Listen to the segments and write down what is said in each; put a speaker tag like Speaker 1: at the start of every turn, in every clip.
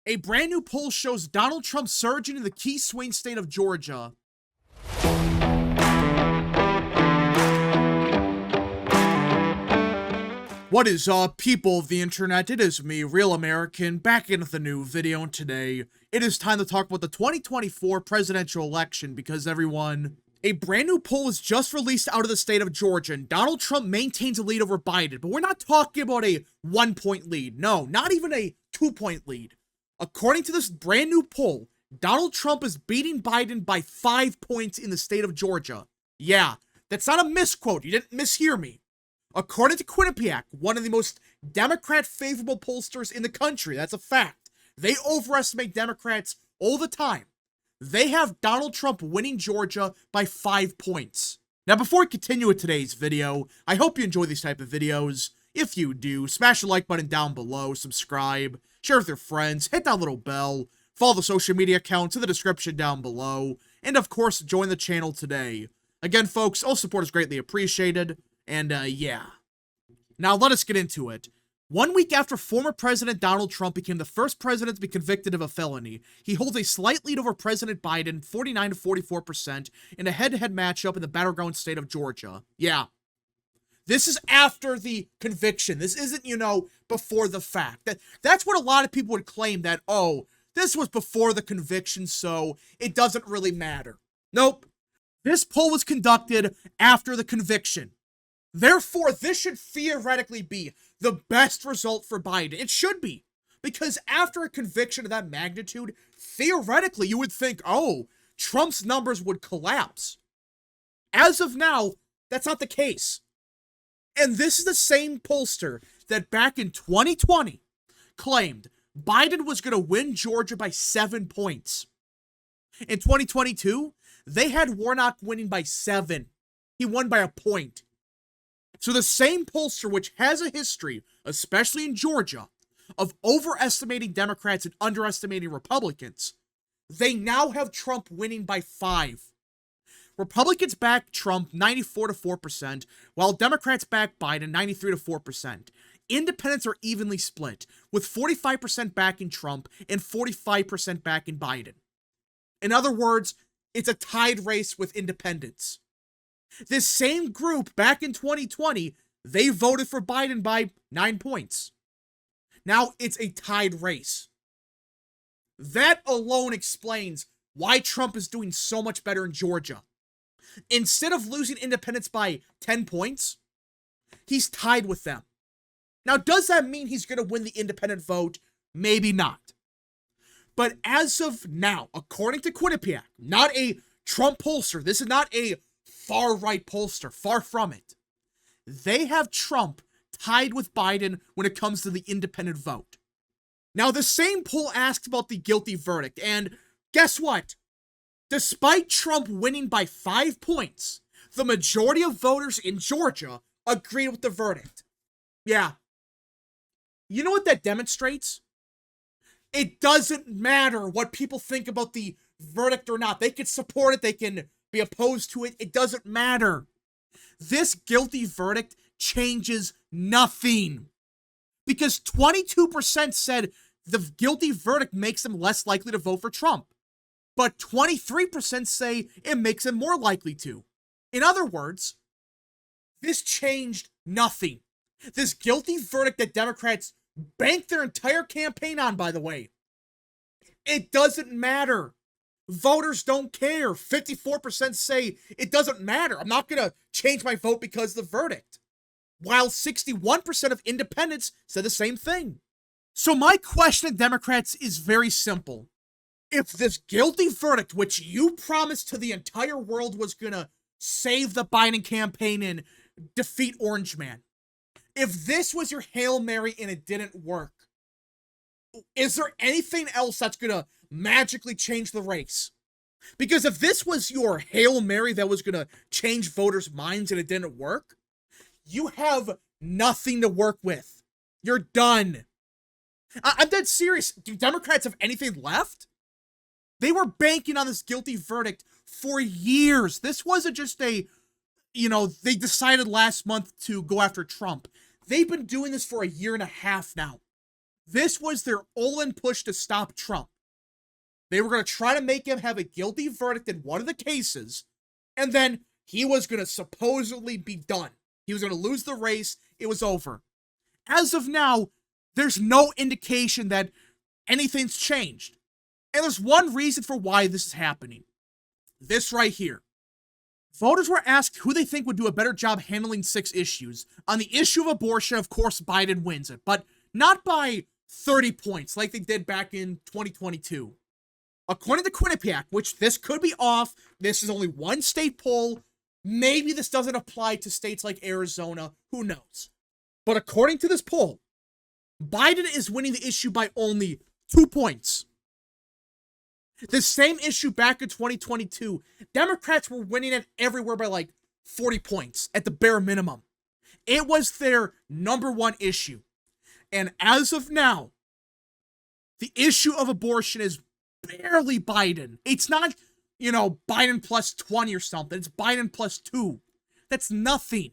Speaker 1: A brand new poll shows Donald Trump surging in the key swing state of Georgia. What is up, people of the internet? It is me, Real American, back in with a new video, and today it is time to talk about the 2024 presidential election because everyone, a brand new poll was just released out of the state of Georgia, and Donald Trump maintains a lead over Biden, but we're not talking about a 1-point lead. No, not even a 2-point lead. According to this brand new poll, Donald Trump is beating Biden by 5 points in the state of Georgia. Yeah, that's not a misquote. You didn't mishear me. According to Quinnipiac, one of the most Democrat-favorable pollsters in the country, that's a fact. They overestimate Democrats all the time. They have Donald Trump winning Georgia by 5 points. Now, before we continue with today's video, I hope you enjoy these type of videos. If you do, smash the like button down below, subscribe, share with your friends, hit that little bell, follow the social media accounts in the description down below, and of course, join the channel today. Again, folks, all support is greatly appreciated, and yeah. Now, let us get into it. 1 week after former President Donald Trump became the first president to be convicted of a felony, he holds a slight lead over President Biden, 49 to 44%, in a head-to-head matchup in the battleground state of Georgia. Yeah. This is after the conviction. This isn't, before the fact. That's what a lot of people would claim that, oh, this was before the conviction, so it doesn't really matter. Nope. This poll was conducted after the conviction. Therefore, this should theoretically be the best result for Biden. It should be. Because after a conviction of that magnitude, theoretically, you would think, oh, Trump's numbers would collapse. As of now, that's not the case. And this is the same pollster that back in 2020 claimed Biden was going to win Georgia by 7 points. In 2022, they had Warnock winning by 7. He won by a point. So the same pollster, which has a history, especially in Georgia, of overestimating Democrats and underestimating Republicans, they now have Trump winning by 5. Republicans back Trump 94 to 4%, while Democrats back Biden 93 to 4%. Independents are evenly split, with 45% backing Trump and 45% backing Biden. In other words, it's a tied race with independents. This same group back in 2020, they voted for Biden by 9 points. Now it's a tied race. That alone explains why Trump is doing so much better in Georgia. Instead of losing independents by 10 points, he's tied with them. Now, does that mean he's going to win the independent vote? Maybe not. But as of now, according to Quinnipiac, not a Trump pollster, this is not a far-right pollster, far from it. They have Trump tied with Biden when it comes to the independent vote. Now, the same poll asked about the guilty verdict, and guess what? Despite Trump winning by 5 points, the majority of voters in Georgia agreed with the verdict. Yeah. You know what that demonstrates? It doesn't matter what people think about the verdict or not. They can support it, they can be opposed to it. It doesn't matter. This guilty verdict changes nothing. Because 22% said the guilty verdict makes them less likely to vote for Trump. But 23% say it makes them more likely to. In other words, this changed nothing. This guilty verdict that Democrats banked their entire campaign on, by the way, it doesn't matter. Voters don't care. 54% say it doesn't matter. I'm not going to change my vote because of the verdict. While 61% of independents said the same thing. So my question to Democrats is very simple. If this guilty verdict, which you promised to the entire world was going to save the Biden campaign and defeat Orange Man, if this was your Hail Mary and it didn't work, is there anything else that's going to magically change the race? Because if this was your Hail Mary that was going to change voters' minds and it didn't work, you have nothing to work with. You're done. I'm dead serious. Do Democrats have anything left? They were banking on this guilty verdict for years. This wasn't just they decided last month to go after Trump. They've been doing this for a year and a half now. This was their all-in push to stop Trump. They were going to try to make him have a guilty verdict in one of the cases, and then he was going to supposedly be done. He was going to lose the race. It was over. As of now, there's no indication that anything's changed. And there's one reason for why this is happening. This right here. Voters were asked who they think would do a better job handling 6 issues. On the issue of abortion, of course, Biden wins it, but not by 30 points like they did back in 2022. According to Quinnipiac, which this could be off, this is only one state poll. Maybe this doesn't apply to states like Arizona. Who knows? But according to this poll, Biden is winning the issue by only 2 points. The same issue back in 2022, Democrats were winning it everywhere by like 40 points at the bare minimum. It was their number one issue. And as of now, the issue of abortion is barely Biden. It's not, Biden plus 20 or something. It's Biden plus 2. That's nothing.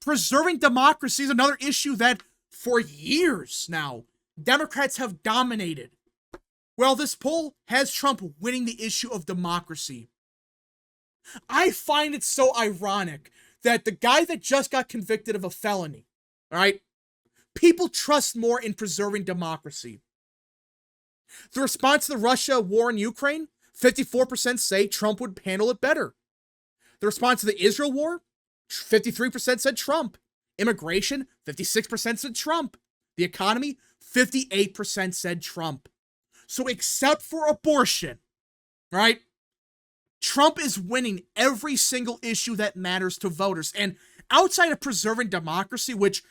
Speaker 1: Preserving democracy is another issue that, for years now, Democrats have dominated. Well, this poll has Trump winning the issue of democracy. I find it so ironic that the guy that just got convicted of a felony, all right, people trust more in preserving democracy. The response to the Russia war in Ukraine, 54% say Trump would handle it better. The response to the Israel war, 53% said Trump. Immigration, 56% said Trump. The economy, 58% said Trump. So except for abortion, right? Trump is winning every single issue that matters to voters. And outside of preserving democracy, which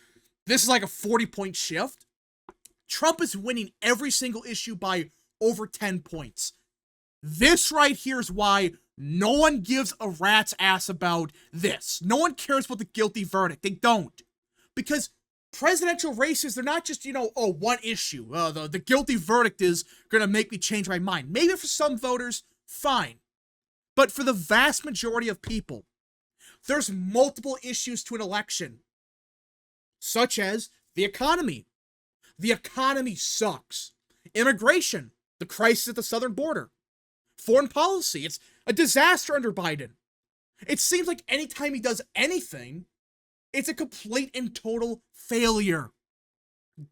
Speaker 1: this is like a 40-point shift, Trump is winning every single issue by over 10 points. This right here is why no one gives a rat's ass about this. No one cares about the guilty verdict. They don't. Because presidential races, they're not just, one issue. The guilty verdict is going to make me change my mind. Maybe for some voters, fine. But for the vast majority of people, there's multiple issues to an election. Such as the economy. The economy sucks. Immigration, the crisis at the southern border. Foreign policy, it's a disaster under Biden. It seems like anytime he does anything, it's a complete and total failure.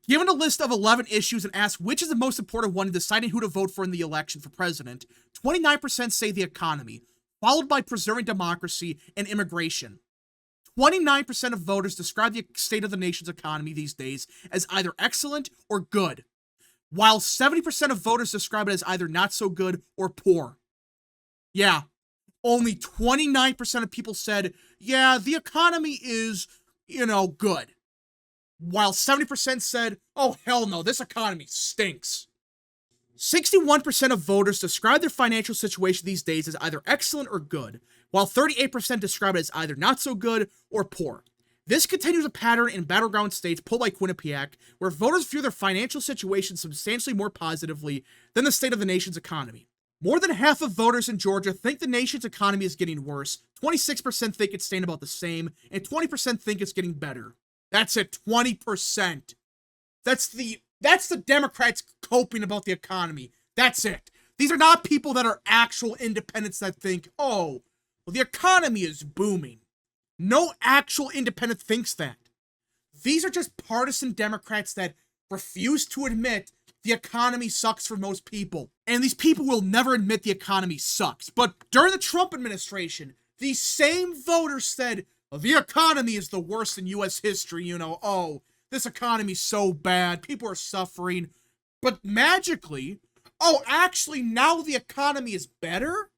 Speaker 1: Given a list of 11 issues and asked which is the most important one in deciding who to vote for in the election for president, 29% say the economy, followed by preserving democracy and immigration. 29% of voters describe the state of the nation's economy these days as either excellent or good, while 70% of voters describe it as either not so good or poor. Yeah, only 29% of people said, yeah, the economy is, good. While 70% said, oh, hell no, this economy stinks. 61% of voters describe their financial situation these days as either excellent or good, while 38% describe it as either not so good or poor. This continues a pattern in battleground states pulled by Quinnipiac, where voters view their financial situation substantially more positively than the state of the nation's economy. More than half of voters in Georgia think the nation's economy is getting worse, 26% think it's staying about the same, and 20% think it's getting better. That's it, 20%. That's the Democrats coping about the economy. That's it. These are not people that are actual independents that think, oh, well, the economy is booming. No actual independent thinks that. These are just partisan Democrats that refuse to admit the economy sucks for most people. And these people will never admit the economy sucks. But during the Trump administration, these same voters said, well, the economy is the worst in U.S. history, oh, this economy's so bad, people are suffering. But magically, oh, actually, now the economy is better?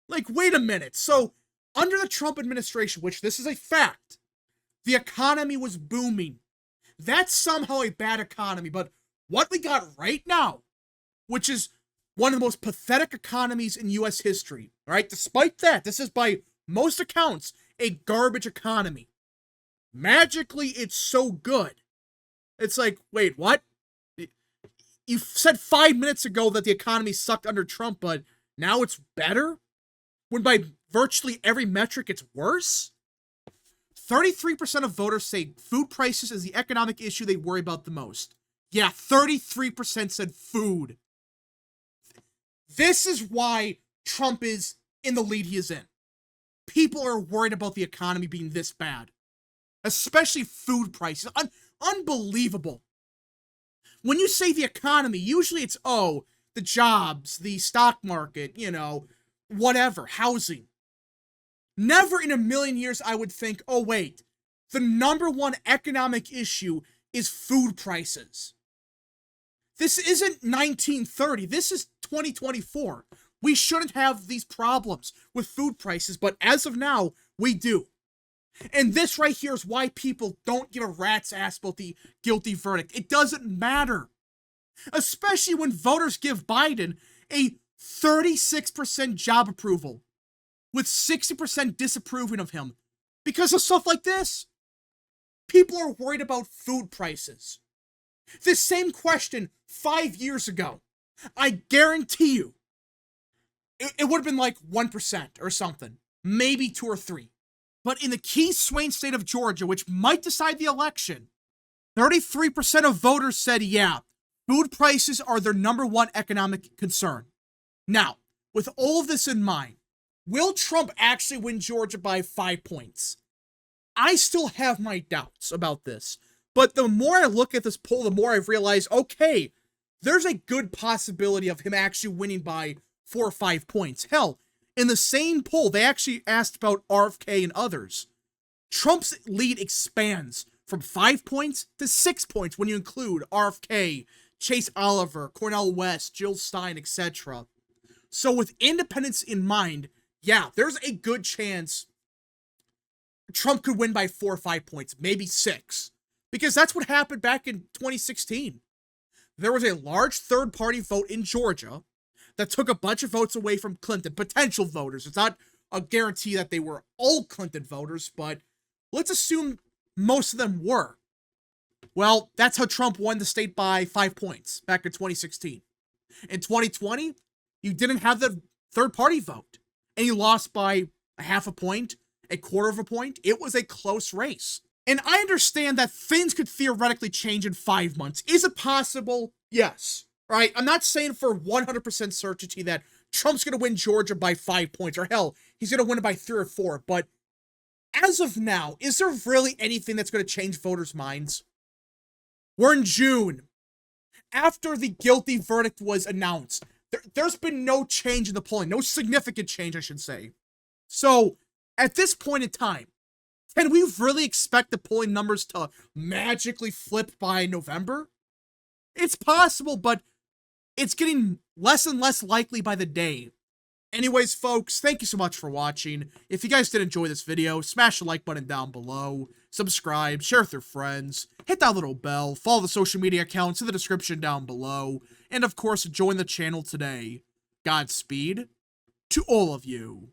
Speaker 1: Like, wait a minute. So, under the Trump administration, which this is a fact, the economy was booming. That's somehow a bad economy, but what we got right now, which is one of the most pathetic economies in U.S. history, all right? Despite that, this is by most accounts a garbage economy. Magically, it's so good. It's like, wait, what? You said 5 minutes ago that the economy sucked under Trump, but now it's better? When by virtually every metric it's worse? 33% of voters say food prices is the economic issue they worry about the most. Yeah, 33% said food. This is why Trump is in the lead he is in. People are worried about the economy being this bad, especially food prices. Unbelievable. When you say the economy, usually it's, oh, the jobs, the stock market, whatever, housing. Never in a million years I would think, oh wait, the number one economic issue is food prices. This isn't 1930, this is 2024. We shouldn't have these problems with food prices, but as of now, we do. And this right here is why people don't give a rat's ass about the guilty verdict. It doesn't matter. Especially when voters give Biden a 36% job approval, with 60% disapproving of him because of stuff like this. People are worried about food prices. This same question 5 years ago, I guarantee you, it would have been like 1% or something, maybe 2 or 3. But in the key swing state of Georgia, which might decide the election, 33% of voters said, yeah, food prices are their number one economic concern. Now, with all of this in mind, will Trump actually win Georgia by 5 points? I still have my doubts about this, but the more I look at this poll, the more I realize, okay, there's a good possibility of him actually winning by 4 or 5 points. Hell, in the same poll, they actually asked about RFK and others. Trump's lead expands from 5 points to 6 points when you include RFK, Chase Oliver, Cornel West, Jill Stein, etc. So with independence in mind, yeah, there's a good chance Trump could win by 4 or 5 points, maybe 6. Because that's what happened back in 2016. There was a large third-party vote in Georgia that took a bunch of votes away from Clinton, potential voters. It's not a guarantee that they were all Clinton voters, but let's assume most of them were. Well, that's how Trump won the state by 5 points back in 2016. In 2020, you didn't have the third-party vote, and you lost by a half a point, a quarter of a point. It was a close race. And I understand that things could theoretically change in 5 months. Is it possible? Yes. Right? I'm not saying for 100% certainty that Trump's going to win Georgia by 5 points, or hell, he's going to win it by 3 or 4. But as of now, is there really anything that's going to change voters' minds? We're in June. After the guilty verdict was announced, there's been no change in the polling. No significant change, I should say. So, at this point in time, can we really expect the polling numbers to magically flip by November? It's possible, but it's getting less and less likely by the day. Anyways, folks, thank you so much for watching. If you guys did enjoy this video, smash the like button down below, subscribe, share with your friends, hit that little bell, follow the social media accounts in the description down below, and of course, join the channel today. Godspeed to all of you.